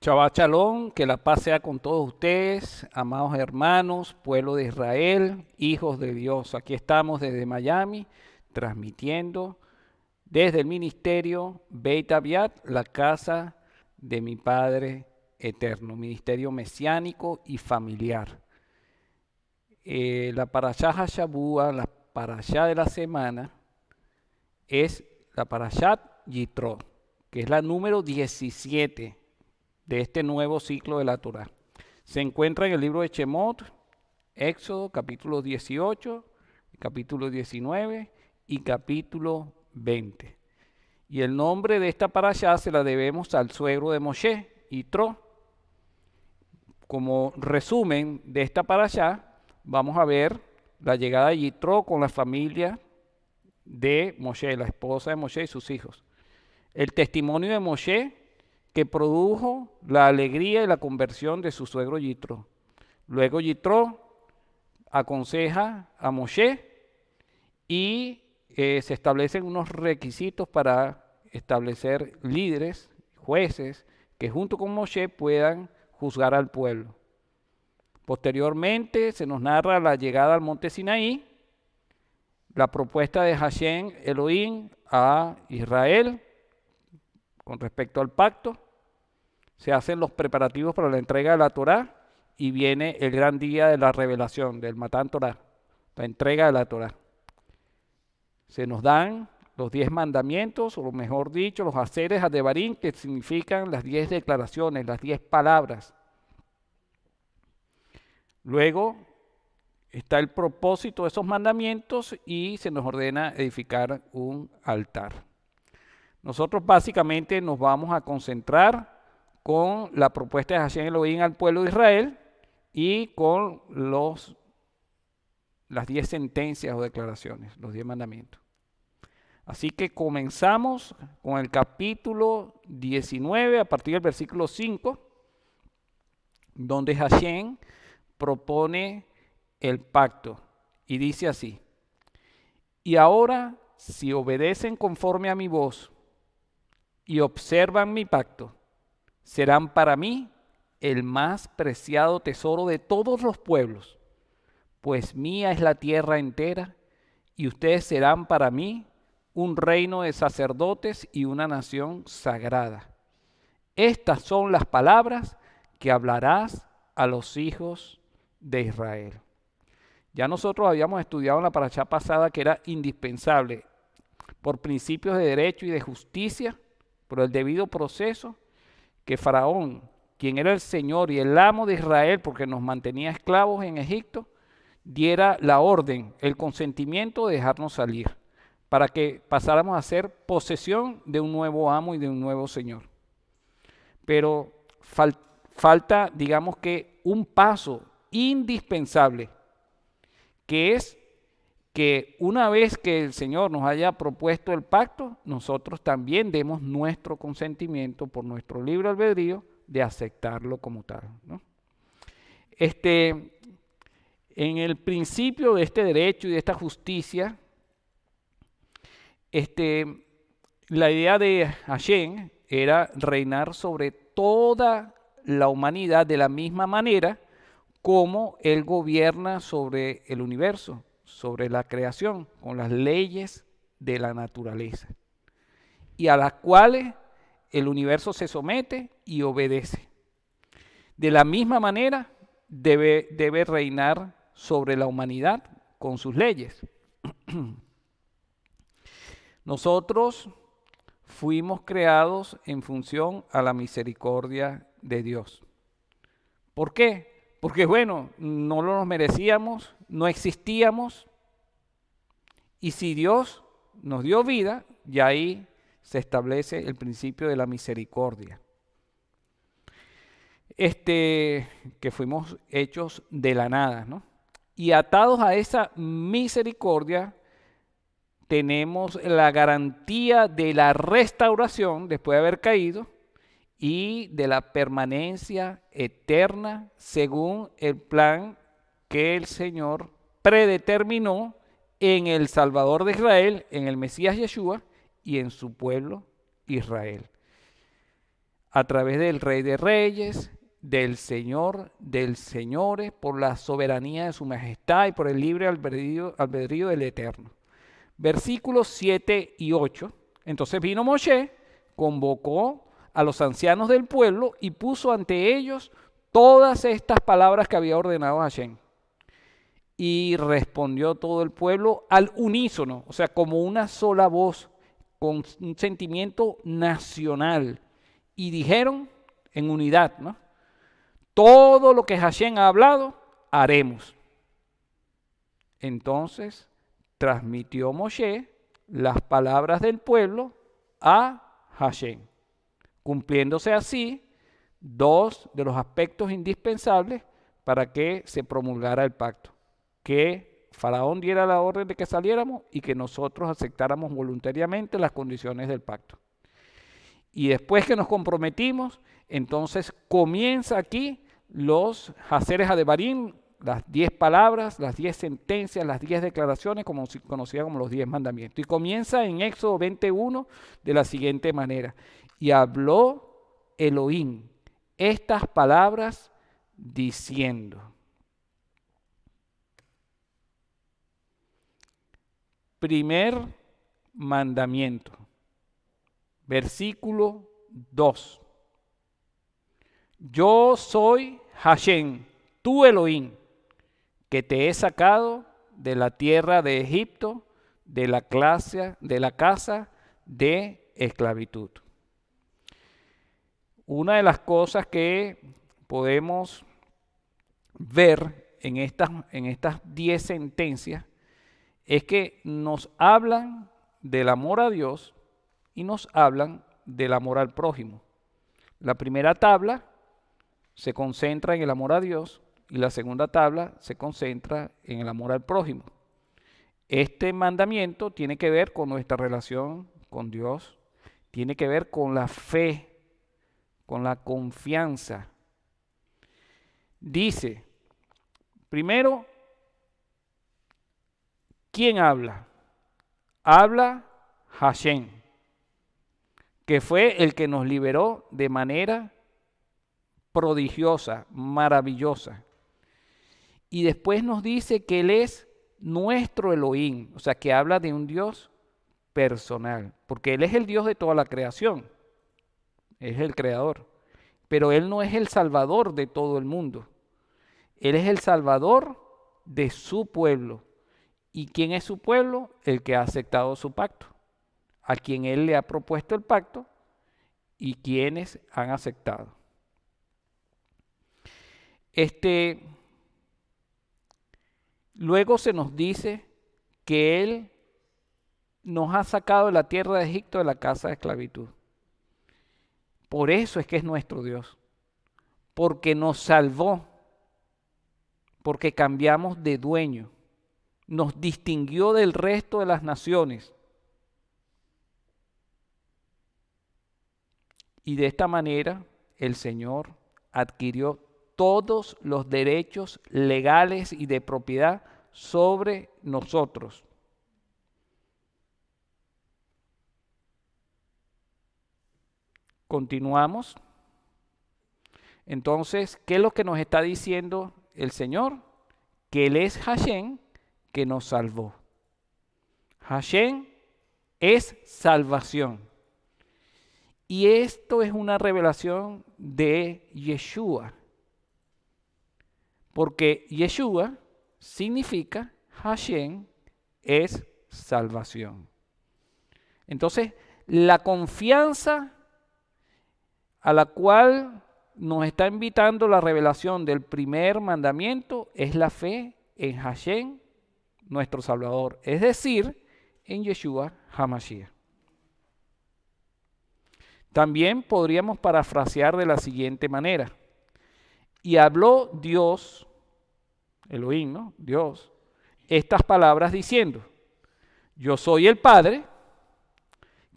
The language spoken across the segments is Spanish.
Shabbat Shalom, que la paz sea con todos ustedes, amados hermanos, pueblo de Israel, hijos de Dios. Aquí estamos desde Miami, transmitiendo desde el ministerio Beit Aviat, la casa de mi Padre eterno, ministerio mesiánico y familiar. La parashá Hashabúa, la parashá de la semana, es la parashat Yitro, que es la número 17 de este nuevo ciclo de la Torá. Se encuentra en el libro de Shemot, Éxodo, capítulo 18, capítulo 19 y capítulo 20. Y el nombre de esta parashá se la debemos al suegro de Moshe, Yitro. Como resumen de esta parashá, vamos a ver la llegada de Yitro con la familia de Moshe, la esposa de Moshe y sus hijos. El testimonio de Moshe que produjo la alegría y la conversión de su suegro Yitro. Luego Yitro aconseja a Moshe y se establecen unos requisitos para establecer líderes, jueces, que junto con Moshe puedan juzgar al pueblo. Posteriormente se nos narra la llegada al monte Sinaí, la propuesta de Hashem Elohim a Israel con respecto al pacto. Se hacen los preparativos para la entrega de la Torá y viene el gran día de la revelación, del Matán Torá, la entrega de la Torá. Se nos dan los 10 mandamientos, o mejor dicho, los haseres hadebarim, que significan las 10 declaraciones, las 10 palabras. Luego está el propósito de esos mandamientos y se nos ordena edificar un altar. Nosotros básicamente nos vamos a concentrar con la propuesta de Hashem Elohim al pueblo de Israel y con las 10 sentencias o declaraciones, los 10 mandamientos. Así que comenzamos con el capítulo 19 a partir del versículo 5, donde Hashem propone el pacto y dice así: y ahora, si obedecen conforme a mi voz y observan mi pacto, serán para mí el más preciado tesoro de todos los pueblos, pues mía es la tierra entera, y ustedes serán para mí un reino de sacerdotes y una nación sagrada. Estas son las palabras que hablarás a los hijos de Israel. Ya nosotros habíamos estudiado en la parashá pasada que era indispensable, por principios de derecho y de justicia, por el debido proceso, que Faraón, quien era el señor y el amo de Israel porque nos mantenía esclavos en Egipto, diera la orden, el consentimiento de dejarnos salir, para que pasáramos a ser posesión de un nuevo amo y de un nuevo señor. Pero falta, digamos que, un paso indispensable, que es que una vez que el Señor nos haya propuesto el pacto, nosotros también demos nuestro consentimiento por nuestro libre albedrío de aceptarlo como tal, ¿no? En el principio de este derecho y de esta justicia, la idea de Hashem era reinar sobre toda la humanidad de la misma manera como Él gobierna sobre el universo, sobre la creación, con las leyes de la naturaleza, y a las cuales el universo se somete y obedece. De la misma manera debe reinar sobre la humanidad con sus leyes. Nosotros fuimos creados en función a la misericordia de Dios. ¿Por qué? Porque bueno, no lo nos merecíamos, no existíamos, y si Dios nos dio vida, ya ahí se establece el principio de la misericordia. Que fuimos hechos de la nada, ¿no? Y atados a esa misericordia, tenemos la garantía de la restauración después de haber caído y de la permanencia eterna según el plan que el Señor predeterminó en el Salvador de Israel, en el Mesías Yeshua y en su pueblo Israel. a través del Rey de Reyes, del Señor de señores, por la soberanía de su majestad y por el libre albedrío del Eterno. Versículos 7 y 8. Entonces vino Moshe, convocó a los ancianos del pueblo y puso ante ellos todas estas palabras que había ordenado Hashem. Y respondió todo el pueblo al unísono, o sea, como una sola voz, con un sentimiento nacional. Y dijeron en unidad, ¿no? Todo lo que Hashem ha hablado, haremos. Entonces transmitió Moshe las palabras del pueblo a Hashem, cumpliéndose así dos de los aspectos indispensables para que se promulgara el pacto: que Faraón diera la orden de que saliéramos y que nosotros aceptáramos voluntariamente las condiciones del pacto. Y después que nos comprometimos, entonces comienza aquí los Haseres Hadebarim, las 10 palabras, las 10 sentencias, las 10 declaraciones, como conocida como los 10 mandamientos. Y comienza en Éxodo 21 de la siguiente manera: y habló Elohim estas palabras diciendo. Primer mandamiento, versículo 2. Yo soy Hashem, tu Elohim, que te he sacado de la tierra de Egipto, de la casa de esclavitud. Una de las cosas que podemos ver en estas 10 sentencias es que nos hablan del amor a Dios y nos hablan del amor al prójimo. La primera tabla se concentra en el amor a Dios y la segunda tabla se concentra en el amor al prójimo. Este mandamiento tiene que ver con nuestra relación con Dios, tiene que ver con la fe, con la confianza. Dice, primero, ¿quién habla? Habla Hashem, que fue el que nos liberó de manera prodigiosa, maravillosa. Y después nos dice que Él es nuestro Elohim, o sea, que habla de un Dios personal, porque Él es el Dios de toda la creación, es el creador, pero Él no es el salvador de todo el mundo. Él es el salvador de su pueblo. ¿Y quién es su pueblo? El que ha aceptado su pacto, a quien Él le ha propuesto el pacto y quienes han aceptado. Luego se nos dice que Él nos ha sacado de la tierra de Egipto, de la casa de esclavitud. Por eso es que es nuestro Dios, porque nos salvó, porque cambiamos de dueño, nos distinguió del resto de las naciones. Y de esta manera el Señor adquirió todos los derechos legales y de propiedad sobre nosotros. Continuamos. Entonces, ¿qué es lo que nos está diciendo el Señor? Que Él es Hashem, que nos salvó. Hashem es salvación. Y esto es una revelación de Yeshua. Porque Yeshua significa Hashem es salvación. Entonces, la confianza a la cual nos está invitando la revelación del primer mandamiento es la fe en Hashem, nuestro Salvador, es decir, en Yeshua HaMashiach. También podríamos parafrasear de la siguiente manera: y habló Dios, Elohim, ¿no? Dios, estas palabras diciendo: yo soy el Padre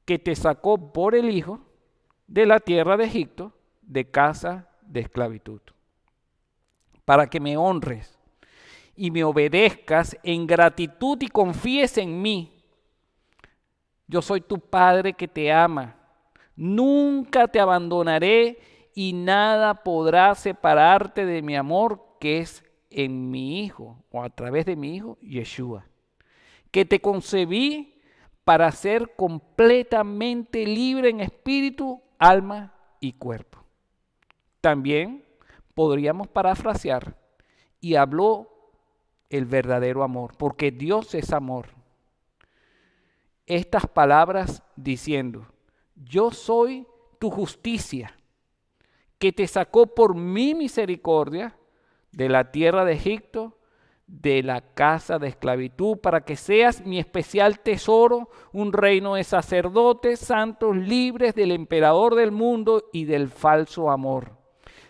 que te sacó por el Hijo de la tierra de Egipto, de casa de esclavitud, para que me honres y me obedezcas en gratitud y confíes en mí. Yo soy tu Padre que te ama. Nunca te abandonaré y nada podrá separarte de mi amor que es en mi Hijo o a través de mi Hijo Yeshua, que te concebí para ser completamente libre en espíritu, alma y cuerpo. También podríamos parafrasear: y habló el verdadero amor, porque Dios es amor. Estas palabras diciendo: yo soy tu justicia, que te sacó por mi misericordia de la tierra de Egipto, de la casa de esclavitud, para que seas mi especial tesoro, un reino de sacerdotes santos, libres del emperador del mundo y del falso amor,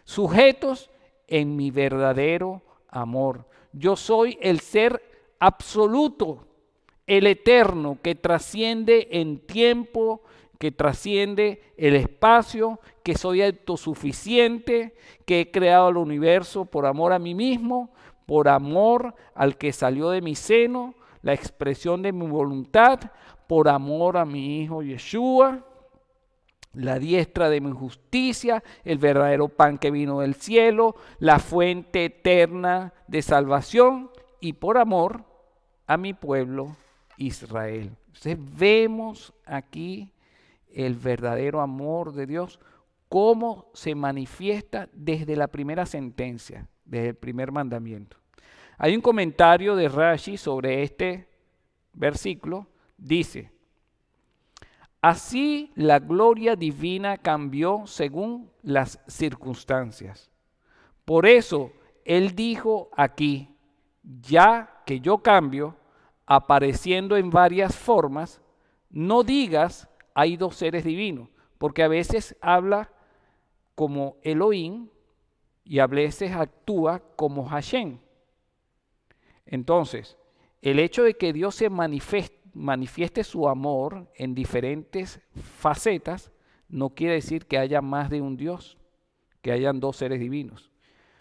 sujetos en mi verdadero amor. Yo soy el ser absoluto, el eterno, que trasciende en tiempo, que trasciende el espacio, que soy autosuficiente, que he creado el universo por amor a mí mismo, por amor al que salió de mi seno, la expresión de mi voluntad, por amor a mi Hijo Yeshua, la diestra de mi justicia, el verdadero pan que vino del cielo, la fuente eterna de salvación, y por amor a mi pueblo Israel. Entonces vemos aquí el verdadero amor de Dios, cómo se manifiesta desde la primera sentencia, desde el primer mandamiento. Hay un comentario de Rashi sobre este versículo, dice: así la gloria divina cambió según las circunstancias. Por eso él dijo aquí: ya que yo cambio, apareciendo en varias formas, no digas hay dos seres divinos, porque a veces habla como Elohim y a veces actúa como Hashem. Entonces, el hecho de que Dios se manifieste su amor en diferentes facetas no quiere decir que haya más de un Dios, que hayan dos seres divinos.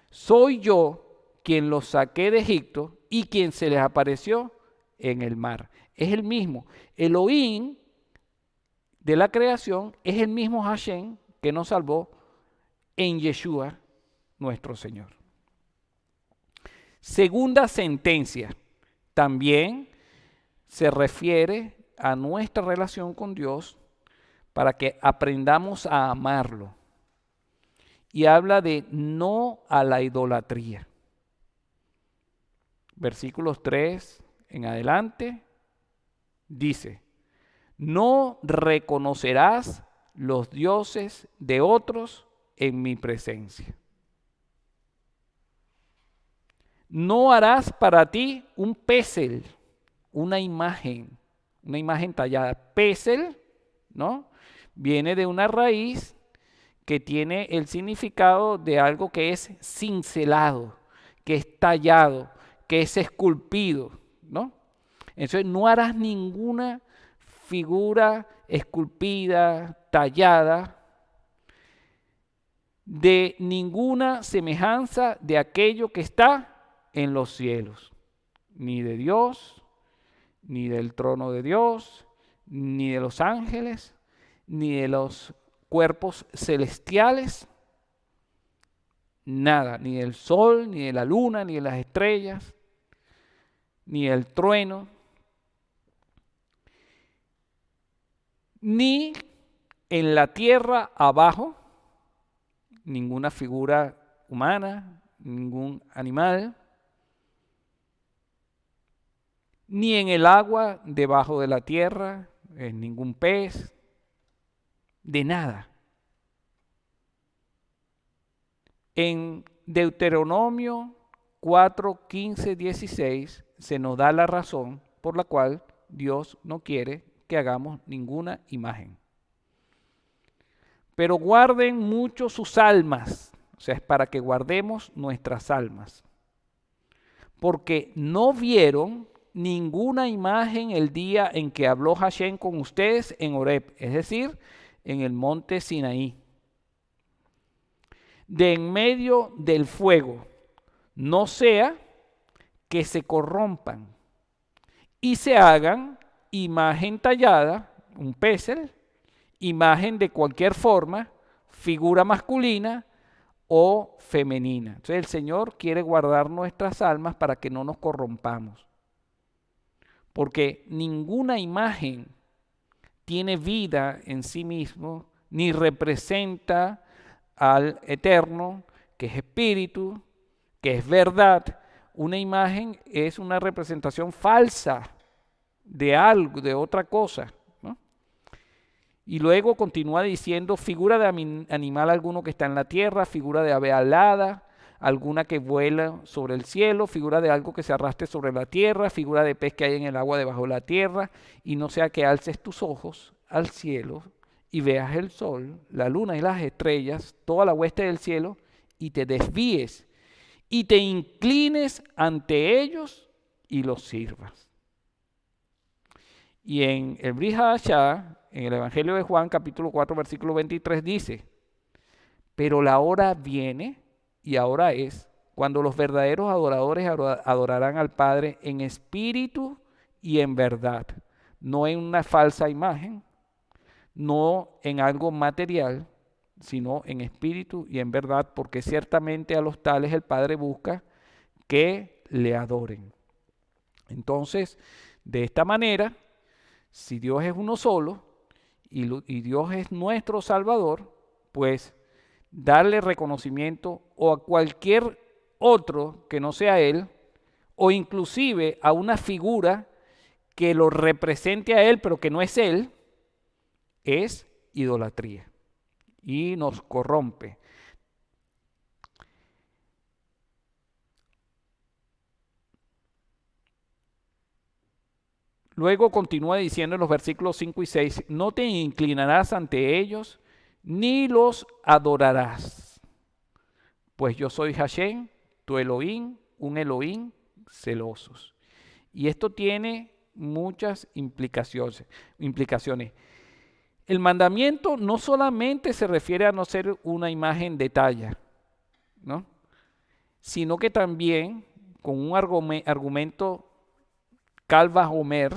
Soy yo quien los saqué de Egipto y quien se les apareció en el mar. Es el mismo. Elohim de la creación es el mismo Hashem que nos salvó en Yeshua, nuestro Señor. Segunda sentencia, también se refiere a nuestra relación con Dios para que aprendamos a amarlo. Y habla de no a la idolatría. Versículos 3 en adelante dice: no reconocerás los dioses de otros en mi presencia. No harás para ti un pesel, una imagen tallada. Pesel, ¿no? Viene de una raíz que tiene el significado de algo que es cincelado, que es tallado, que es esculpido, ¿no? Entonces no harás ninguna figura esculpida, tallada, de ninguna semejanza de aquello que está en los cielos, ni de Dios, ni del trono de Dios, ni de los ángeles, ni de los cuerpos celestiales, nada, ni del sol, ni de la luna, ni de las estrellas, ni del trueno, ni en la tierra abajo, ninguna figura humana, ningún animal, ni en el agua debajo de la tierra, ningún pez, de nada. En Deuteronomio 4, 15, 16 se nos da la razón por la cual Dios no quiere que hagamos ninguna imagen. Pero guarden mucho sus almas, o sea, es para que guardemos nuestras almas, porque no vieron ninguna imagen el día en que habló Hashem con ustedes en Horeb, es decir, en el monte Sinaí. De en medio del fuego, no sea que se corrompan y se hagan imagen tallada, un pesel, imagen de cualquier forma, figura masculina o femenina. Entonces el Señor quiere guardar nuestras almas para que no nos corrompamos. Porque ninguna imagen tiene vida en sí mismo, ni representa al Eterno, que es espíritu, que es verdad. Una imagen es una representación falsa de algo, de otra cosa, ¿no? Y luego continúa diciendo, figura de animal alguno que está en la tierra, figura de ave alada, alguna que vuela sobre el cielo, figura de algo que se arrastre sobre la tierra, figura de pez que hay en el agua debajo de la tierra, y no sea que alces tus ojos al cielo y veas el sol, la luna y las estrellas, toda la hueste del cielo, y te desvíes y te inclines ante ellos y los sirvas. Y en el Brit Hadashah, en el Evangelio de Juan, capítulo 4, versículo 23, dice, pero la hora viene, y ahora es, cuando los verdaderos adoradores adorarán al Padre en espíritu y en verdad, no en una falsa imagen, no en algo material, sino en espíritu y en verdad, porque ciertamente a los tales el Padre busca que le adoren. Entonces, de esta manera, si Dios es uno solo y Dios es nuestro Salvador, pues darle reconocimiento o a cualquier otro que no sea Él, o inclusive a una figura que lo represente a Él, pero que no es Él, es idolatría y nos corrompe. Luego continúa diciendo en los versículos 5 y 6, no te inclinarás ante ellos, ni los adorarás, pues yo soy Hashem, tu Elohim, un Elohim celosos. Y esto tiene muchas implicaciones. El mandamiento no solamente se refiere a no ser una imagen de talla, ¿no? Sino que también con un argumento Calva Homer,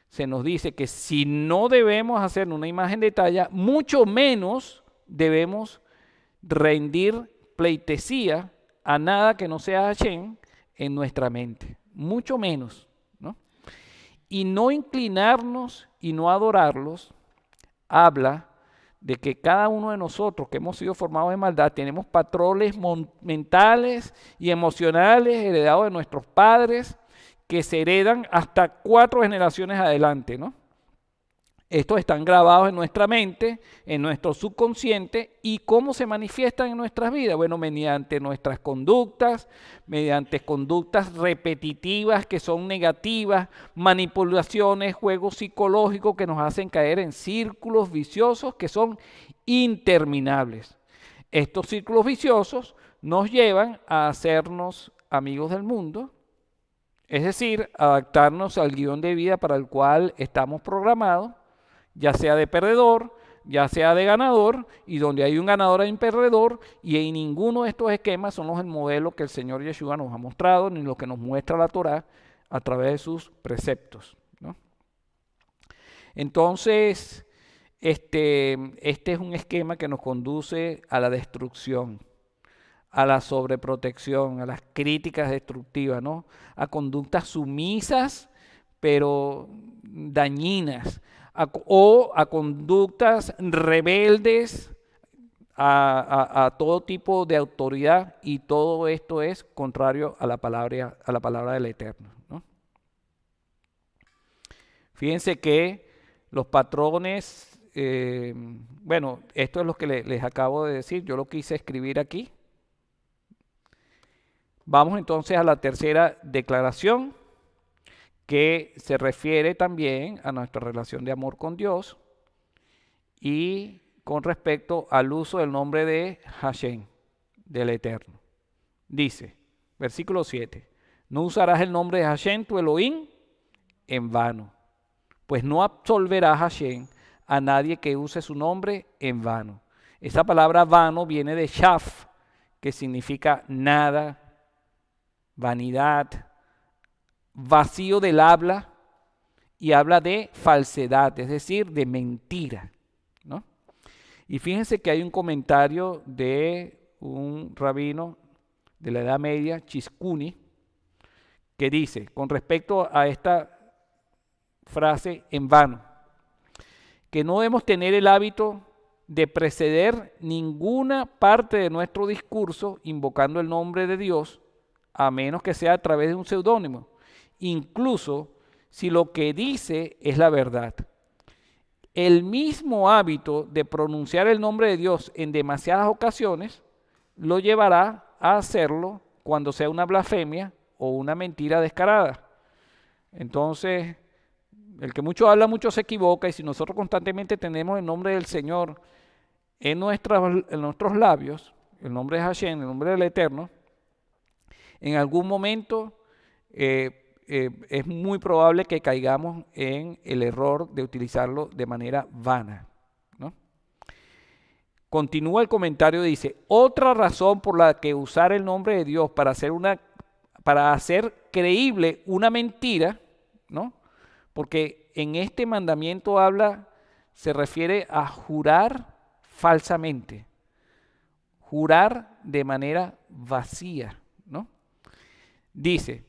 se nos dice que si no debemos hacer una imagen de talla, mucho menos debemos rendir pleitesía a nada que no sea Hashem en nuestra mente, mucho menos, ¿no? Y no inclinarnos y no adorarlos habla de que cada uno de nosotros que hemos sido formados en maldad tenemos patrones mentales y emocionales heredados de nuestros padres que se heredan hasta 4 generaciones adelante, ¿no? Estos están grabados en nuestra mente, en nuestro subconsciente, y ¿cómo se manifiestan en nuestras vidas? Bueno, mediante nuestras conductas, mediante conductas repetitivas que son negativas, manipulaciones, juegos psicológicos que nos hacen caer en círculos viciosos que son interminables. Estos círculos viciosos nos llevan a hacernos amigos del mundo, es decir, adaptarnos al guión de vida para el cual estamos programados, ya sea de perdedor, ya sea de ganador, y donde hay un ganador hay un perdedor, y en ninguno de estos esquemas son los modelos que el Señor Yeshua nos ha mostrado, ni lo que nos muestra la Torá a través de sus preceptos, ¿no? Entonces, este es un esquema que nos conduce a la destrucción, a la sobreprotección, a las críticas destructivas, ¿no? A conductas sumisas, pero dañinas, o a conductas rebeldes a todo tipo de autoridad, y todo esto es contrario a la palabra del Eterno, ¿no? Fíjense que los patrones, bueno, esto es lo que les acabo de decir, yo lo quise escribir aquí. Vamos entonces a la tercera declaración, que se refiere también a nuestra relación de amor con Dios y con respecto al uso del nombre de Hashem, del Eterno. Dice, versículo 7, no usarás el nombre de Hashem, tu Elohim, en vano, pues no absolverá Hashem a nadie que use su nombre en vano. Esa palabra vano viene de shaf, que significa nada, vanidad, vacío del habla, y habla de falsedad, es decir, de mentira, Y fíjense que hay un comentario de un rabino de la Edad Media, Chizkuni, que dice, con respecto a esta frase en vano, que no debemos tener el hábito de preceder ninguna parte de nuestro discurso invocando el nombre de Dios, a menos que sea a través de un seudónimo, incluso si lo que dice es la verdad. El mismo hábito de pronunciar el nombre de Dios en demasiadas ocasiones lo llevará a hacerlo cuando sea una blasfemia o una mentira descarada. Entonces, el que mucho habla, mucho se equivoca, y si nosotros constantemente tenemos el nombre del Señor en nuestros labios, el nombre de Hashem, el nombre del Eterno, en algún momento es muy probable que caigamos en el error de utilizarlo de manera vana, ¿no? Continúa el comentario, dice, otra razón por la que usar el nombre de Dios para hacer creíble una mentira, ¿no? Porque en este mandamiento se refiere a jurar falsamente, jurar de manera vacía, ¿no? Dice,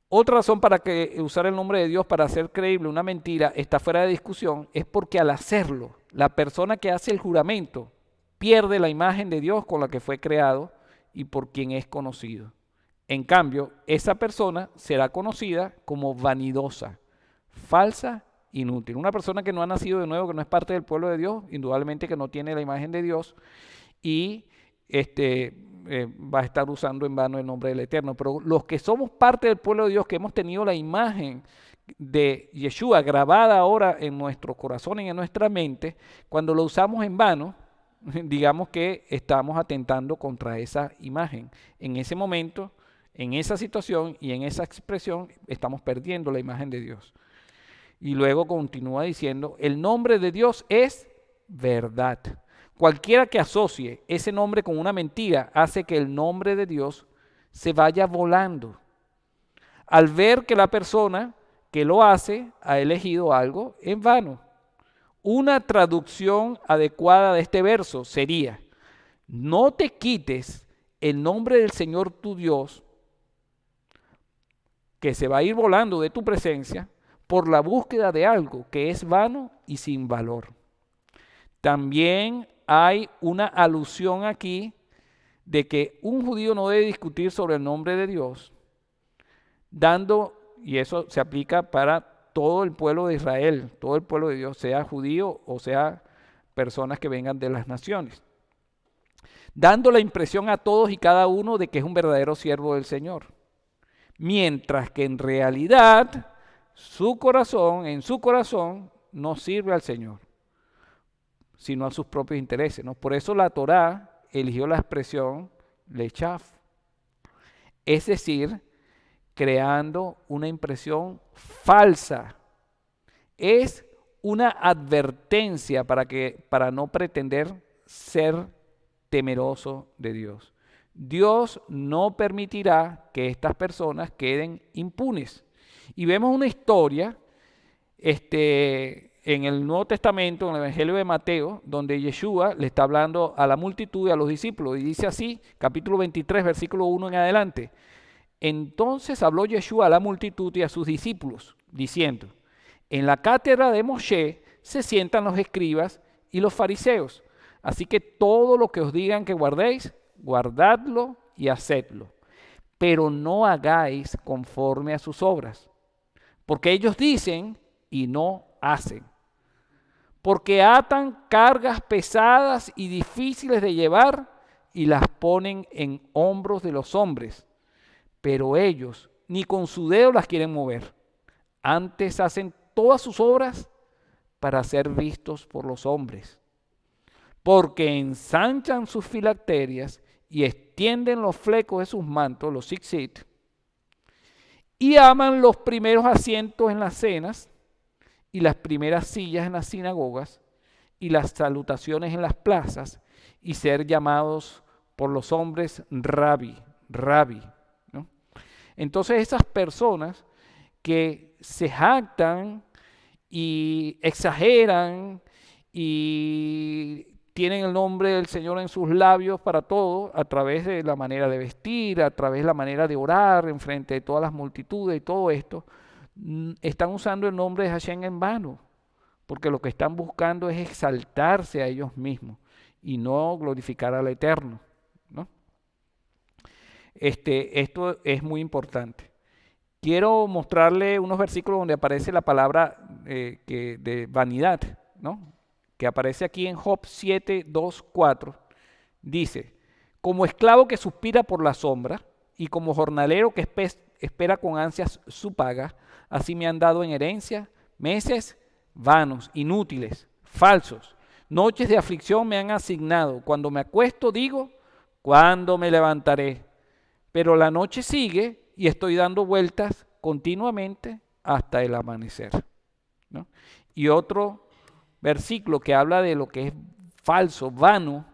otra razón para que usar el nombre de Dios para hacer creíble una mentira está fuera de discusión es porque al hacerlo, la persona que hace el juramento pierde la imagen de Dios con la que fue creado y por quien es conocido. En cambio, esa persona será conocida como vanidosa, falsa, inútil. Una persona que no ha nacido de nuevo, que no es parte del pueblo de Dios, indudablemente que no tiene la imagen de Dios y va a estar usando en vano el nombre del Eterno. Pero los que somos parte del pueblo de Dios, que hemos tenido la imagen de Yeshua grabada ahora en nuestro corazón y en nuestra mente, cuando lo usamos en vano, digamos que estamos atentando contra esa imagen. En ese momento, en esa situación y en esa expresión, estamos perdiendo la imagen de Dios. Y luego continúa diciendo, el nombre de Dios es verdad. Cualquiera que asocie ese nombre con una mentira hace que el nombre de Dios se vaya volando. Al ver que la persona que lo hace ha elegido algo en vano. Una traducción adecuada de este verso sería, no te quites el nombre del Señor tu Dios, que se va a ir volando de tu presencia, por la búsqueda de algo que es vano y sin valor. También hay una alusión aquí de que un judío no debe discutir sobre el nombre de Dios, y eso se aplica para todo el pueblo de Israel, todo el pueblo de Dios, sea judío o sea personas que vengan de las naciones, dando la impresión a todos y cada uno de que es un verdadero siervo del Señor, mientras que en realidad en su corazón no sirve al Señor, sino a sus propios intereses, ¿no? Por eso la Torá eligió la expresión lechaf, es decir, creando una impresión falsa. Es una advertencia para no pretender ser temeroso de Dios. Dios no permitirá que estas personas queden impunes. Y vemos una historia en el Nuevo Testamento, en el Evangelio de Mateo, donde Yeshua le está hablando a la multitud y a los discípulos, y dice así, capítulo 23, versículo 1 en adelante. Entonces habló Yeshua a la multitud y a sus discípulos, diciendo, en la cátedra de Moshe se sientan los escribas y los fariseos, así que todo lo que os digan que guardéis, guardadlo y hacedlo, pero no hagáis conforme a sus obras, porque ellos dicen y no hacen, porque atan cargas pesadas y difíciles de llevar y las ponen en hombros de los hombres, pero ellos ni con su dedo las quieren mover. Antes hacen todas sus obras para ser vistos por los hombres, porque ensanchan sus filacterias y extienden los flecos de sus mantos, los tzitzit, y aman los primeros asientos en las cenas y las primeras sillas en las sinagogas y las salutaciones en las plazas y ser llamados por los hombres Rabbi, Rabbi, ¿no? Entonces esas personas que se jactan y exageran y tienen el nombre del Señor en sus labios para todo, a través de la manera de vestir, a través de la manera de orar en frente de todas las multitudes y todo esto, están usando el nombre de Hashem en vano, porque lo que están buscando es exaltarse a ellos mismos y no glorificar al Eterno, ¿no? Esto es muy importante. Quiero mostrarle unos versículos donde aparece la palabra de vanidad, ¿no? Que aparece aquí en Job 7, 2, 4. Dice, como esclavo que suspira por la sombra y como jornalero que espera con ansias su paga, así me han dado en herencia meses vanos, inútiles, falsos. Noches de aflicción me han asignado. Cuando me acuesto digo, ¿cuándo me levantaré? Pero la noche sigue y estoy dando vueltas continuamente hasta el amanecer, ¿no? Y otro versículo que habla de lo que es falso, vano,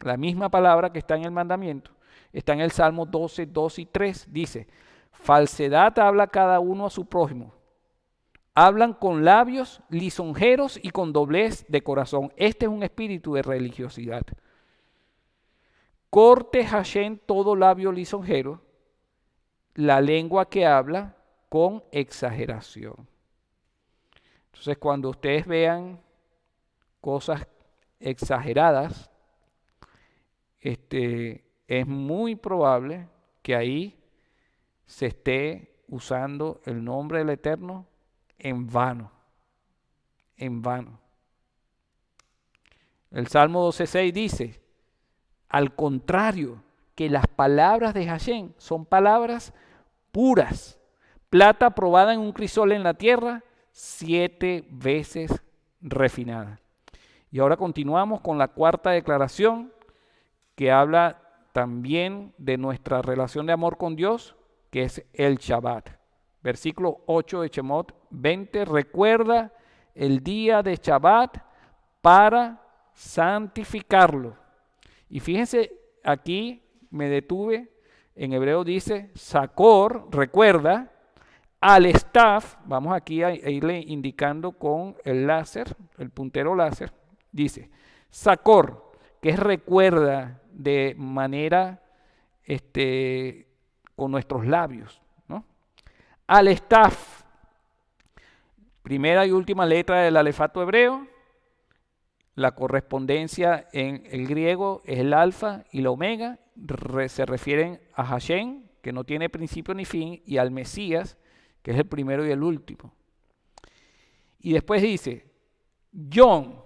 la misma palabra que está en el mandamiento, está en el Salmo 12, 2 y 3, dice, falsedad habla cada uno a su prójimo, hablan con labios lisonjeros y con doblez de corazón. Este es un espíritu de religiosidad. Corte Hashem todo labio lisonjero, la lengua que habla con exageración. Entonces, cuando ustedes vean cosas exageradas, es muy probable que ahí se esté usando el nombre del Eterno en vano, en vano. El Salmo 12:6 dice, al contrario, que las palabras de Hashem son palabras puras, plata probada en un crisol en la tierra, 7 veces refinada. Y ahora continuamos con la cuarta declaración, que habla también de nuestra relación de amor con Dios, que es el Shabbat. Versículo 8 de Shemot 20, recuerda el día de Shabbat para santificarlo. Y fíjense, aquí me detuve, en hebreo dice, Sakor, recuerda, al staff, vamos aquí a irle indicando con el láser, el puntero láser, dice, Sakor, que es recuerda de manera, con nuestros labios, ¿no? Al staff, primera y última letra del alefato hebreo, la correspondencia en el griego es el alfa y la omega, se refieren a Hashem, que no tiene principio ni fin, y al Mesías, que es el primero y el último. Y después dice, Yom,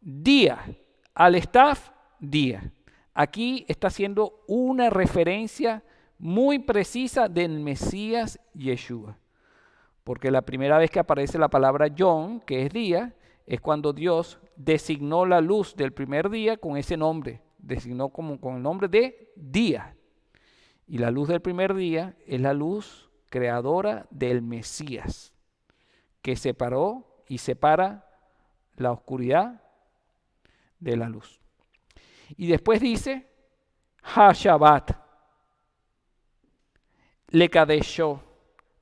día, al staff, día. Aquí está haciendo una referencia muy precisa del Mesías Yeshua, porque la primera vez que aparece la palabra Yom, que es día, es cuando Dios designó la luz del primer día con ese nombre, designó como con el nombre de día. Y la luz del primer día es la luz creadora del Mesías, que separó y separa la oscuridad de la luz. Y después dice, Ha-Shabbat, Lekadesho,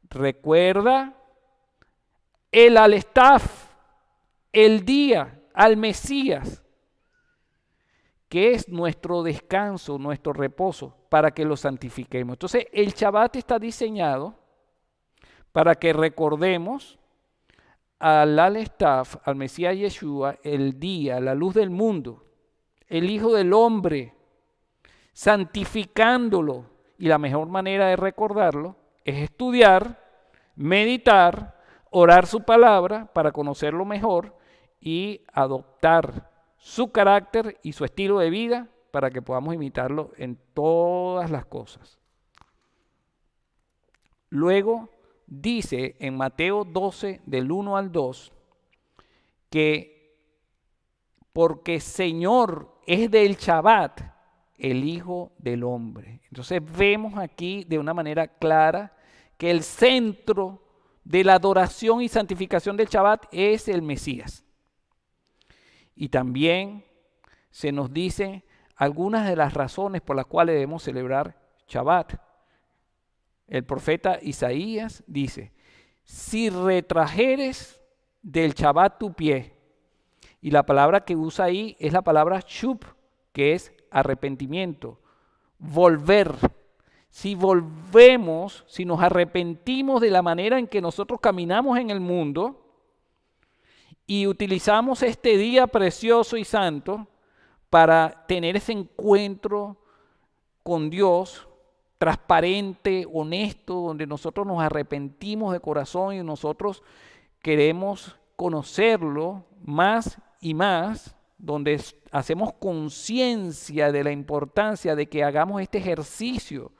recuerda el al-Estaf, el día, al Mesías, que es nuestro descanso, nuestro reposo, para que lo santifiquemos. Entonces, el Shabbat está diseñado para que recordemos al al-Estaf, al Mesías Yeshua, el día, la luz del mundo, el Hijo del Hombre, santificándolo. Y la mejor manera de recordarlo es estudiar, meditar, orar su palabra para conocerlo mejor y adoptar su carácter y su estilo de vida para que podamos imitarlo en todas las cosas. Luego dice en Mateo 12, del 1 al 2, que porque Señor es del Shabbat, el Hijo del Hombre. Entonces vemos aquí de una manera clara que el centro de la adoración y santificación del Shabbat es el Mesías. Y también se nos dice algunas de las razones por las cuales debemos celebrar Shabbat. El profeta Isaías dice, si retrajeres del Shabbat tu pie Y la palabra que usa ahí es la palabra shub, que es arrepentimiento, volver. Si volvemos, si nos arrepentimos de la manera en que nosotros caminamos en el mundo y utilizamos este día precioso y santo para tener ese encuentro con Dios transparente, honesto, donde nosotros nos arrepentimos de corazón y nosotros queremos conocerlo más y más, donde hacemos conciencia de la importancia de que hagamos este ejercicio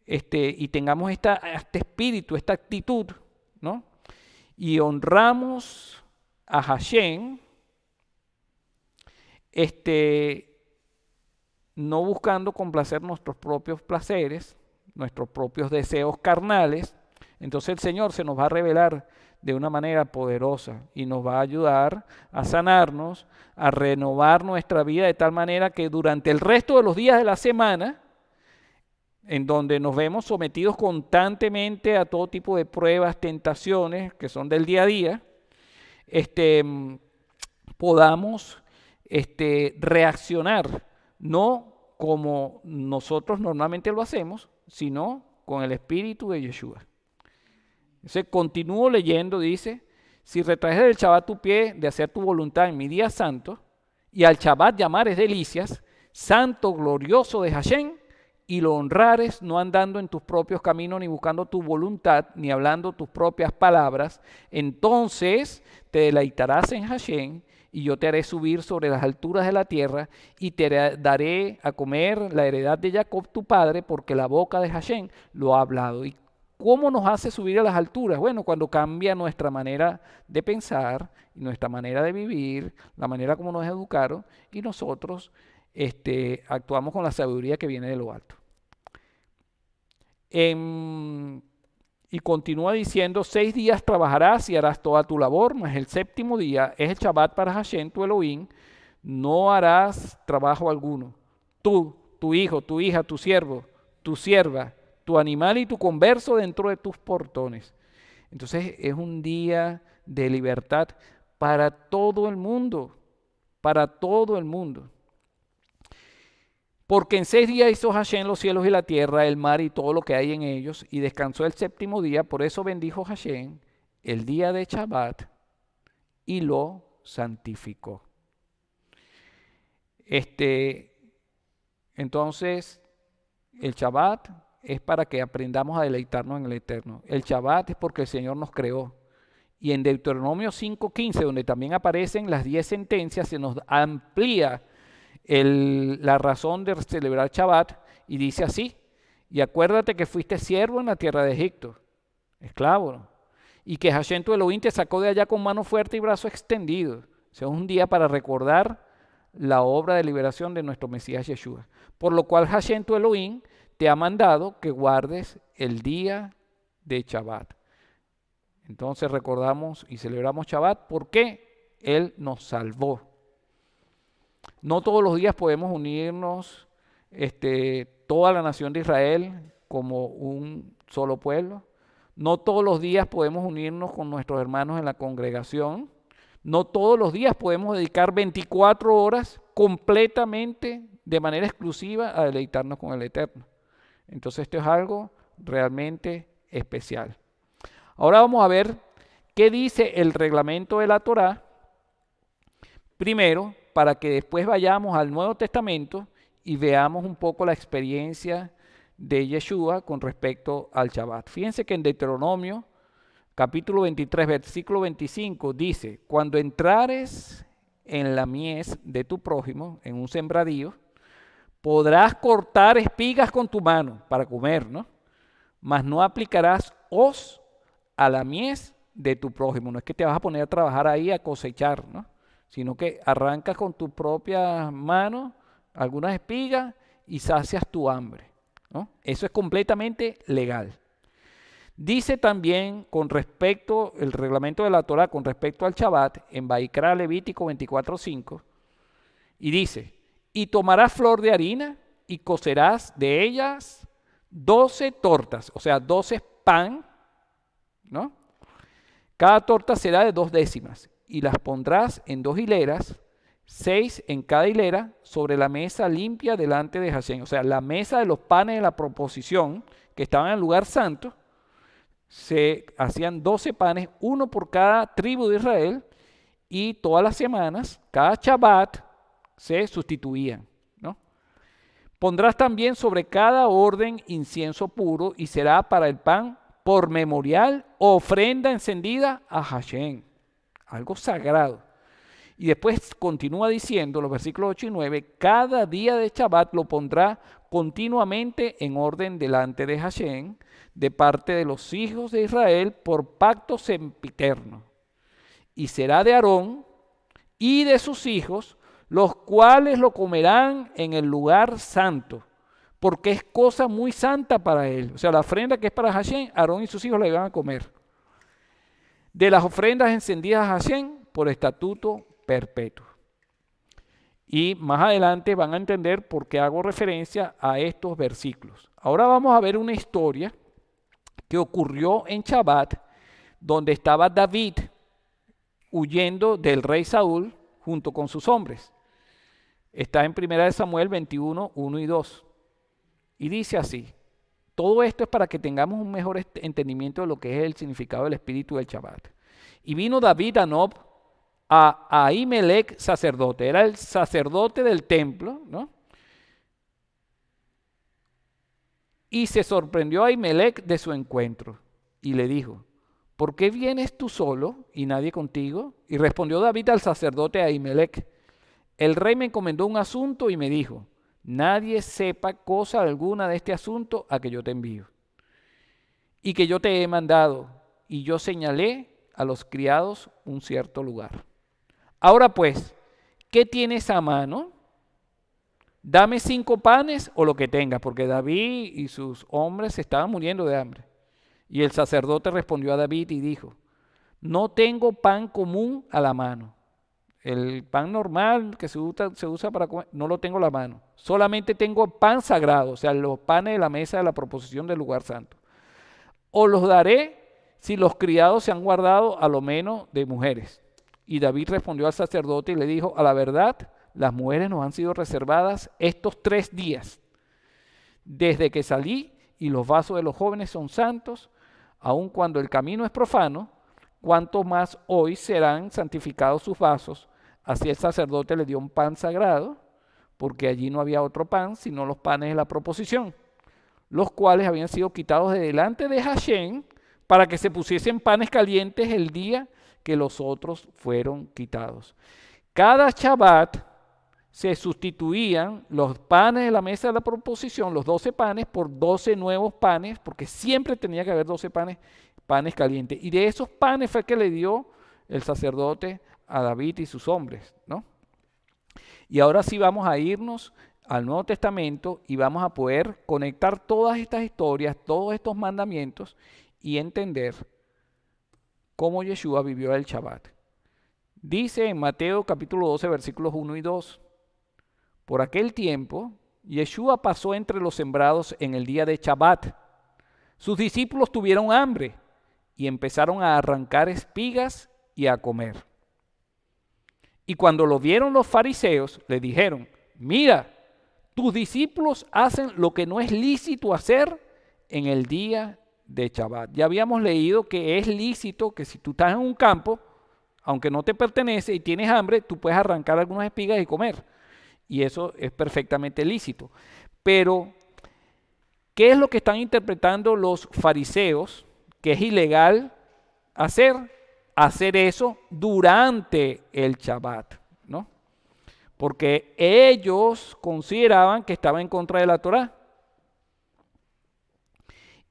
y tengamos este espíritu, esta actitud, ¿no? Y honramos a Hashem, no buscando complacer nuestros propios placeres, nuestros propios deseos carnales. Entonces el Señor se nos va a revelar de una manera poderosa y nos va a ayudar a sanarnos, a renovar nuestra vida de tal manera que durante el resto de los días de la semana, en donde nos vemos sometidos constantemente a todo tipo de pruebas, tentaciones que son del día a día, podamos reaccionar, no como nosotros normalmente lo hacemos, sino con el espíritu de Yeshua. Entonces, continúo leyendo, dice, si retrajes del Shabbat tu pie de hacer tu voluntad en mi día santo, y al Shabbat llamares delicias, santo, glorioso de Hashem, y lo honrares no andando en tus propios caminos, ni buscando tu voluntad, ni hablando tus propias palabras, entonces te deleitarás en Hashem, y yo te haré subir sobre las alturas de la tierra, y te daré a comer la heredad de Jacob tu padre, porque la boca de Hashem lo ha hablado. ¿Y cómo nos hace subir a las alturas? Bueno, cuando cambia nuestra manera de pensar, nuestra manera de vivir, la manera como nos educaron, y nosotros actuamos con la sabiduría que viene de lo alto. Y continúa diciendo, 6 días trabajarás y harás toda tu labor, mas el séptimo día es el Shabbat para Hashem, tu Elohim, no harás trabajo alguno. Tú, tu hijo, tu hija, tu siervo, tu sierva, tu animal y tu converso dentro de tus portones. Entonces es un día de libertad para todo el mundo, para todo el mundo. Porque en 6 días hizo Hashem los cielos y la tierra, el mar y todo lo que hay en ellos, y descansó el séptimo día. Por eso bendijo Hashem el día de Shabbat y lo santificó. Entonces, el Shabbat es para que aprendamos a deleitarnos en el Eterno. El Shabbat es porque el Señor nos creó. Y en Deuteronomio 5:15, donde también aparecen las 10 sentencias, se nos amplía la razón de celebrar Shabbat y dice así: y acuérdate que fuiste siervo en la tierra de Egipto, esclavo, ¿no? Y que Hashem tu Elohim te sacó de allá con mano fuerte y brazo extendido. O sea, es un día para recordar la obra de liberación de nuestro Mesías Yeshua. Por lo cual Hashem tu Elohim te ha mandado que guardes el día de Shabbat. Entonces recordamos y celebramos Shabbat porque Él nos salvó. No todos los días podemos unirnos toda la nación de Israel como un solo pueblo. No todos los días podemos unirnos con nuestros hermanos en la congregación. No todos los días podemos dedicar 24 horas completamente, de manera exclusiva, a deleitarnos con el Eterno. Entonces esto es algo realmente especial. Ahora vamos a ver qué dice el reglamento de la Torá. Primero, para que después vayamos al Nuevo Testamento y veamos un poco la experiencia de Yeshua con respecto al Shabbat. Fíjense que en Deuteronomio, capítulo 23, versículo 25, dice: cuando entrares en la mies de tu prójimo, en un sembradío, podrás cortar espigas con tu mano para comer, ¿no? Mas no aplicarás hoz a la mies de tu prójimo. No es que te vas a poner a trabajar ahí a cosechar, ¿no? Sino que arrancas con tus propias manos algunas espigas y sacias tu hambre, ¿no? Eso es completamente legal. Dice también con respecto, el reglamento de la Torá con respecto al Shabbat, en Vaikra Levítico 24:5, y dice: y tomarás flor de harina y cocerás de ellas 12 tortas, o sea, 12 pan, ¿no? Cada torta será de 2 décimas. y las pondrás en 2 hileras, 6 en cada hilera, sobre la mesa limpia delante de Hashem. O sea, la mesa de los panes de la proposición, que estaban en el lugar santo, se hacían 12 panes, uno por cada tribu de Israel, y todas las semanas, cada Shabbat, se sustituían, ¿no? Pondrás también sobre cada orden incienso puro, y será para el pan por memorial, ofrenda encendida a Hashem, algo sagrado. Y después continúa diciendo, los versículos 8 y 9, cada día de Shabbat lo pondrá continuamente en orden delante de Hashem, de parte de los hijos de Israel, por pacto sempiterno. Y será de Aarón y de sus hijos, los cuales lo comerán en el lugar santo, porque es cosa muy santa para él. O sea, la ofrenda que es para Hashem, Aarón y sus hijos la iban a comer. De las ofrendas encendidas a Hashem, por estatuto perpetuo. Y más adelante van a entender por qué hago referencia a estos versículos. Ahora vamos a ver una historia que ocurrió en Shabbat, donde estaba David huyendo del rey Saúl junto con sus hombres. Está en 1 Samuel 21, 1 y 2. Y dice así: todo esto es para que tengamos un mejor entendimiento de lo que es el significado del espíritu del Shabbat. Y vino David a Nob, a Ahimelech sacerdote, era el sacerdote del templo, ¿no? Y se sorprendió a Ahimelech de su encuentro y le dijo: ¿por qué vienes tú solo y nadie contigo? Y respondió David al sacerdote Ahimelech: el rey me encomendó un asunto y me dijo: nadie sepa cosa alguna de este asunto a que yo te envío y que yo te he mandado. Y yo señalé a los criados un cierto lugar. Ahora pues, ¿qué tienes a mano? Dame 5 panes o lo que tengas, porque David y sus hombres se estaban muriendo de hambre. Y el sacerdote respondió a David y dijo: no tengo pan común a la mano. El pan normal que se usa para comer, no lo tengo a la mano. Solamente tengo pan sagrado, o sea, los panes de la mesa de la proposición del lugar santo. Os los daré si los criados se han guardado a lo menos de mujeres. Y David respondió al sacerdote y le dijo: a la verdad, las mujeres nos han sido reservadas estos 3 días, desde que salí, y los vasos de los jóvenes son santos, aun cuando el camino es profano, cuanto más hoy serán santificados sus vasos. Así el sacerdote le dio un pan sagrado, porque allí no había otro pan, sino los panes de la proposición, los cuales habían sido quitados de delante de Hashem, para que se pusiesen panes calientes el día que los otros fueron quitados. Cada Shabbat se sustituían los panes de la mesa de la proposición, los 12 panes, por 12 nuevos panes, porque siempre tenía que haber 12 panes calientes. Y de esos panes fue que le dio el sacerdote a David y sus hombres, ¿no? Y ahora sí vamos a irnos al Nuevo Testamento y vamos a poder conectar todas estas historias, todos estos mandamientos y entender cómo Yeshua vivió el Shabbat. Dice en Mateo capítulo 12, versículos 1 y 2: por aquel tiempo, Yeshua pasó entre los sembrados en el día de Shabbat. Sus discípulos tuvieron hambre y empezaron a arrancar espigas y a comer. Y cuando lo vieron los fariseos, le dijeron: mira, tus discípulos hacen lo que no es lícito hacer en el día de Shabbat. Ya habíamos leído que es lícito que si tú estás en un campo, aunque no te pertenece y tienes hambre, tú puedes arrancar algunas espigas y comer. Y eso es perfectamente lícito. Pero, ¿qué es lo que están interpretando los fariseos? Que es ilegal hacer eso durante el Shabbat, ¿no? Porque ellos consideraban que estaba en contra de la Torá.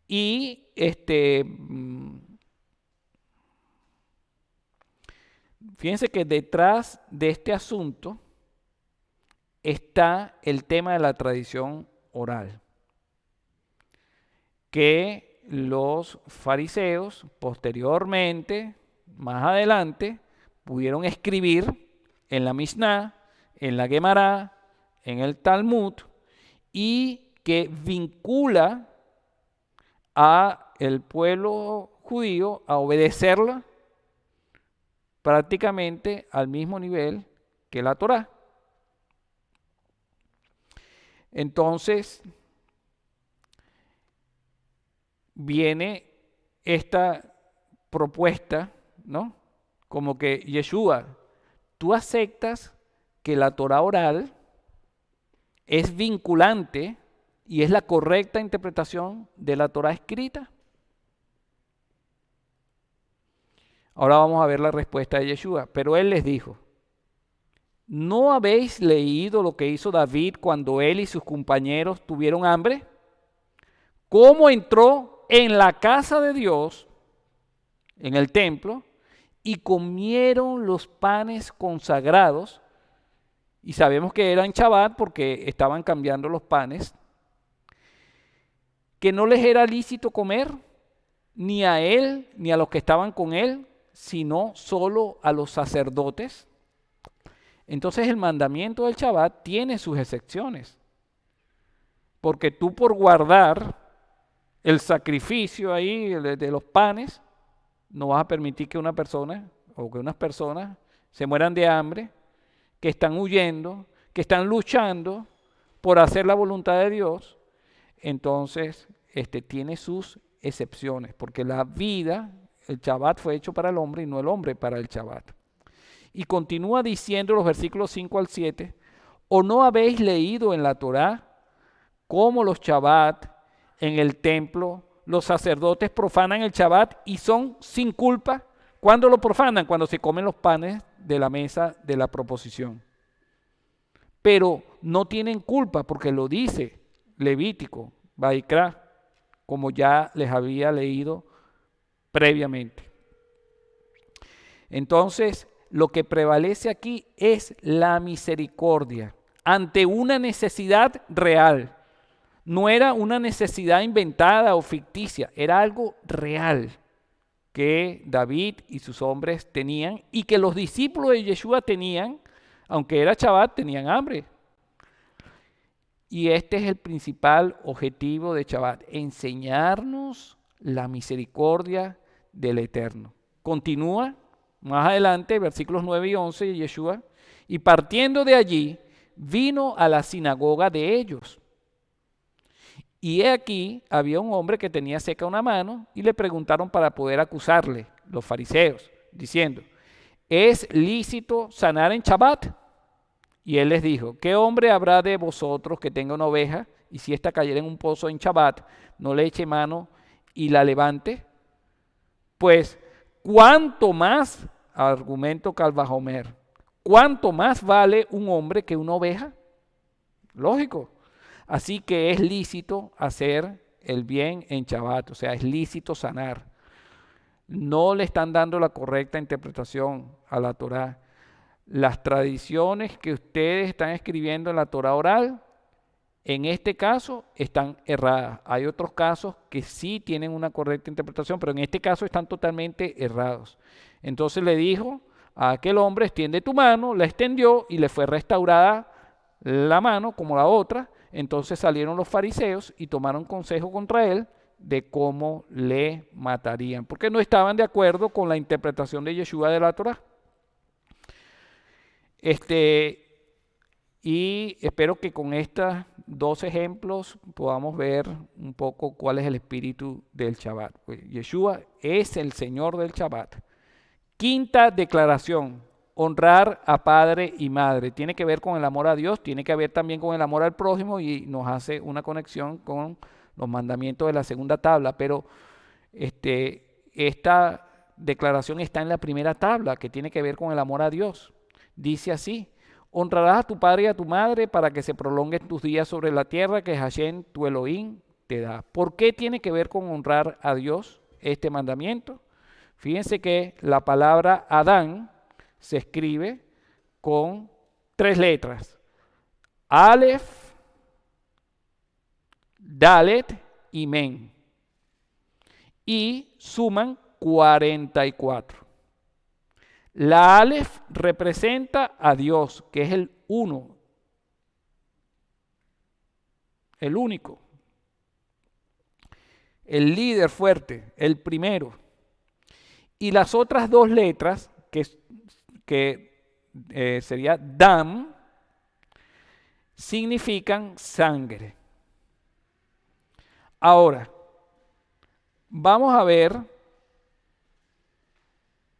Y fíjense que detrás de este asunto está el tema de la tradición oral, que los fariseos posteriormente, más adelante, pudieron escribir en la Mishnah, en la Gemara, en el Talmud, y que vincula a el pueblo judío a obedecerla prácticamente al mismo nivel que la Torá. Entonces viene esta propuesta, ¿no? Como que Yeshua, tú aceptas que la Torá oral es vinculante y es la correcta interpretación de la Torá escrita. Ahora vamos a ver la respuesta de Yeshua. Pero él les dijo, ¿no habéis leído lo que hizo David cuando él y sus compañeros tuvieron hambre? ¿Cómo entró en la casa de Dios, en el templo, y comieron los panes consagrados? Y sabemos que eran Shabbat porque estaban cambiando los panes. Que no les era lícito comer, ni a él, ni a los que estaban con él, sino solo a los sacerdotes. Entonces el mandamiento del Shabbat tiene sus excepciones. Porque tú por guardar el sacrificio ahí de los panes, no vas a permitir que una persona o que unas personas se mueran de hambre, que están huyendo, que están luchando por hacer la voluntad de Dios. Entonces, tiene sus excepciones, porque la vida, el Shabbat fue hecho para el hombre y no el hombre para el Shabbat. Y continúa diciendo los versículos 5 al 7, ¿o no habéis leído en la Torá cómo los Shabbat en el templo, los sacerdotes profanan el Shabbat y son sin culpa? ¿Cuándo lo profanan? Cuando se comen los panes de la mesa de la proposición. Pero no tienen culpa porque lo dice Levítico, Vaikra, como ya les había leído previamente. Entonces, lo que prevalece aquí es la misericordia ante una necesidad real. No era una necesidad inventada o ficticia, era algo real que David y sus hombres tenían y que los discípulos de Yeshua tenían, aunque era Shabbat, tenían hambre. Y este es el principal objetivo de Shabbat, enseñarnos la misericordia del Eterno. Continúa más adelante, versículos 9 y 11 de Yeshua, y partiendo de allí, vino a la sinagoga de ellos. Y he aquí, había un hombre que tenía seca una mano y le preguntaron para poder acusarle, los fariseos, diciendo, ¿es lícito sanar en Shabbat? Y él les dijo, ¿qué hombre habrá de vosotros que tenga una oveja y si ésta cayera en un pozo en Shabbat, no le eche mano y la levante? Pues, ¿cuánto más, argumento Calvajomer, cuánto más vale un hombre que una oveja? Lógico. Así que es lícito hacer el bien en Shabbat, o sea, es lícito sanar. No le están dando la correcta interpretación a la Torá. Las tradiciones que ustedes están escribiendo en la Torá oral, en este caso están erradas. Hay otros casos que sí tienen una correcta interpretación, pero en este caso están totalmente errados. Entonces le dijo a aquel hombre, extiende tu mano, la extendió y le fue restaurada la mano como la otra. Entonces salieron los fariseos y tomaron consejo contra él de cómo le matarían, porque no estaban de acuerdo con la interpretación de Yeshua de la Torá. Y espero que con estos dos ejemplos podamos ver un poco cuál es el espíritu del Shabbat. Pues Yeshua es el Señor del Shabbat. Quinta declaración, honrar a padre y madre. Tiene que ver con el amor a Dios, tiene que ver también con el amor al prójimo y nos hace una conexión con los mandamientos de la segunda tabla. Pero esta declaración está en la primera tabla, que tiene que ver con el amor a Dios. Dice así, honrarás a tu padre y a tu madre para que se prolonguen tus días sobre la tierra que Hashem, tu Elohim, te da. ¿Por qué tiene que ver con honrar a Dios este mandamiento? Fíjense que la palabra Adán se escribe con 3 letras. Aleph, Dalet y Men. Y suman 44. La Aleph representa a Dios, que es el uno, el único, el líder fuerte, el primero. Y las otras 2 letras que sería dam, significan sangre. Ahora, vamos a ver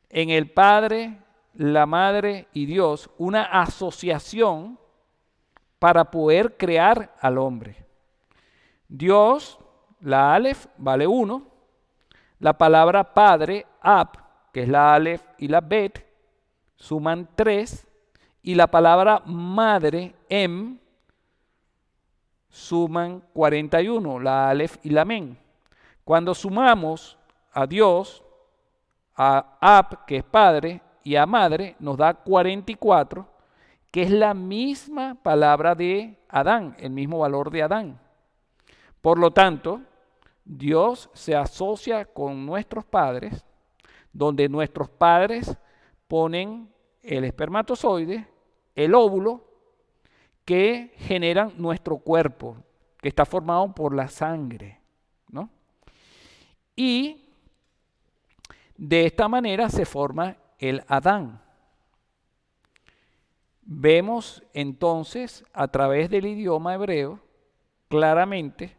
en el Padre, la Madre y Dios una asociación para poder crear al hombre. Dios, la Aleph, vale 1. La palabra Padre, Ab, que es la Aleph y la Bet, suman 3. Y la palabra Madre, Em, suman 41, la Aleph y la Men. Cuando sumamos a Dios, a Ab, que es Padre, y a Madre, nos da 44, que es la misma palabra de Adán, el mismo valor de Adán. Por lo tanto, Dios se asocia con nuestros padres, donde nuestros padres ponen el espermatozoide, el óvulo, que generan nuestro cuerpo, que está formado por la sangre, ¿no? Y de esta manera se forma el Adán. Vemos entonces a través del idioma hebreo claramente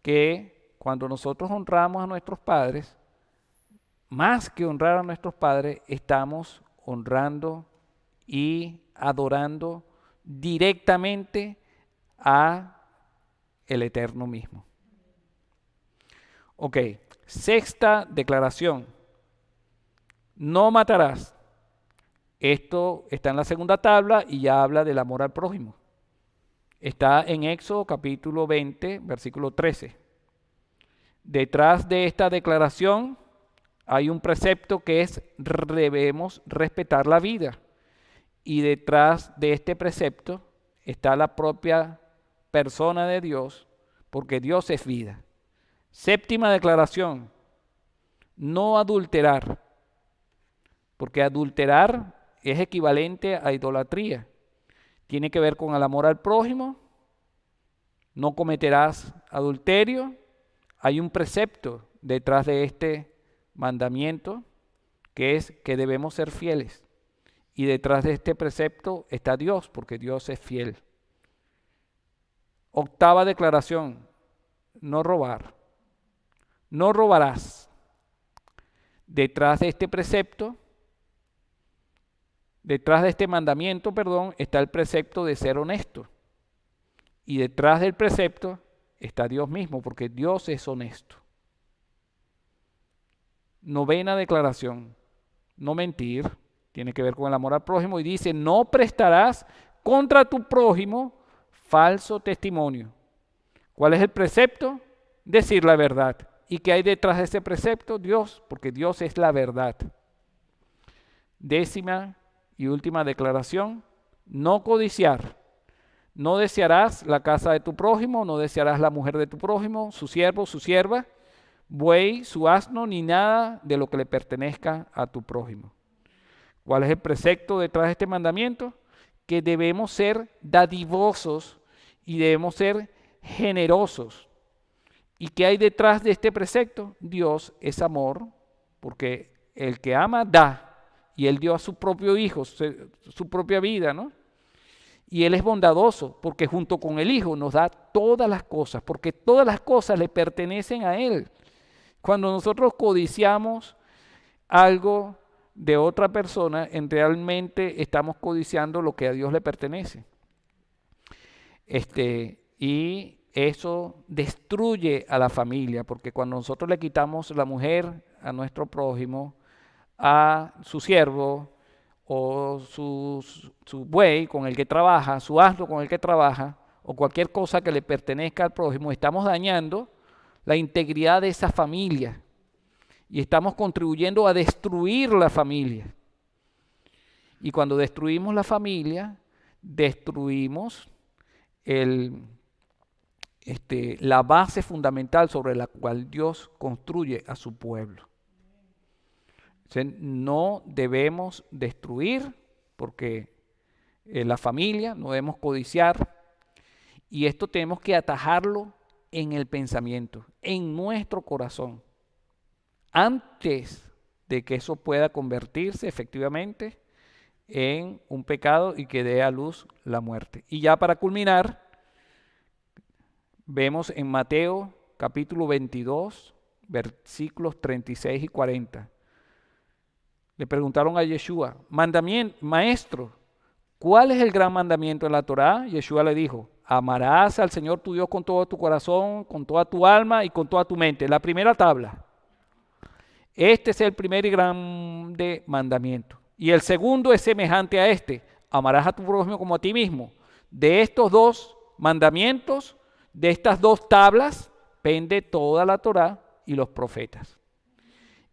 que cuando nosotros honramos a nuestros padres, más que honrar a nuestros padres, estamos honrando y adorando directamente a el Eterno mismo. Ok, sexta declaración. No matarás. Esto está en la segunda tabla y ya habla del amor al prójimo. Está en Éxodo capítulo 20, versículo 13. Detrás de esta declaración hay un precepto que es debemos respetar la vida. Y detrás de este precepto está la propia persona de Dios, porque Dios es vida. Séptima declaración, no adulterar, porque adulterar es equivalente a idolatría. Tiene que ver con el amor al prójimo, no cometerás adulterio. Hay un precepto detrás de este mandamiento que es que debemos ser fieles. Y detrás de este precepto está Dios, porque Dios es fiel. Octava declaración, no robar. No robarás. Detrás de este precepto, detrás de este mandamiento, está el precepto de ser honesto. Y detrás del precepto está Dios mismo, porque Dios es honesto. Novena declaración, no mentir, tiene que ver con el amor al prójimo y dice, no prestarás contra tu prójimo falso testimonio. ¿Cuál es el precepto? Decir la verdad. ¿Y qué hay detrás de ese precepto? Dios, porque Dios es la verdad. Décima y última declaración, no codiciar. No desearás la casa de tu prójimo, no desearás la mujer de tu prójimo, su siervo, su sierva, buey, su asno, ni nada de lo que le pertenezca a tu prójimo. ¿Cuál es el precepto detrás de este mandamiento? Que debemos ser dadivosos y debemos ser generosos. ¿Y qué hay detrás de este precepto? Dios es amor, porque el que ama da, y Él dio a su propio Hijo, su propia vida, ¿no? Y Él es bondadoso, porque junto con el Hijo nos da todas las cosas, porque todas las cosas le pertenecen a Él. Cuando nosotros codiciamos algo de otra persona, realmente estamos codiciando lo que a Dios le pertenece. Y eso destruye a la familia, porque cuando nosotros le quitamos la mujer a nuestro prójimo, a su siervo, o su buey con el que trabaja, su asno con el que trabaja, o cualquier cosa que le pertenezca al prójimo, estamos dañando la integridad de esa familia y estamos contribuyendo a destruir la familia. Y cuando destruimos la familia, destruimos la base fundamental sobre la cual Dios construye a su pueblo. Entonces, no debemos destruir, porque la familia, no debemos codiciar, y esto tenemos que atajarlo en el pensamiento, en nuestro corazón. Antes de que eso pueda convertirse efectivamente en un pecado y que dé a luz la muerte. Y ya para culminar, vemos en Mateo capítulo 22, versículos 36 y 40. Le preguntaron a Yeshua, maestro, ¿cuál es el gran mandamiento en la Torá? Yeshua le dijo, amarás al Señor tu Dios con todo tu corazón, con toda tu alma y con toda tu mente. La primera tabla. Este es el primer y grande mandamiento. Y el segundo es semejante a este. Amarás a tu prójimo como a ti mismo. De estos dos mandamientos, de estas dos tablas, pende toda la Torá y los profetas.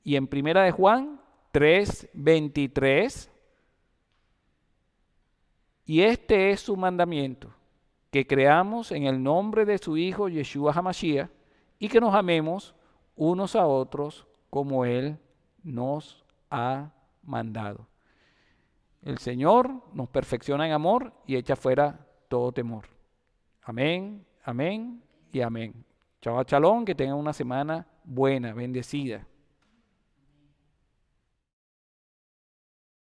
Y en primera de Juan 3:23, y este es su mandamiento, que creamos en el nombre de su Hijo Yeshua HaMashiach y que nos amemos unos a otros como Él nos ha mandado. El Señor nos perfecciona en amor y echa fuera todo temor. Amén, amén y amén. Chao, shalom, que tengan una semana buena, bendecida.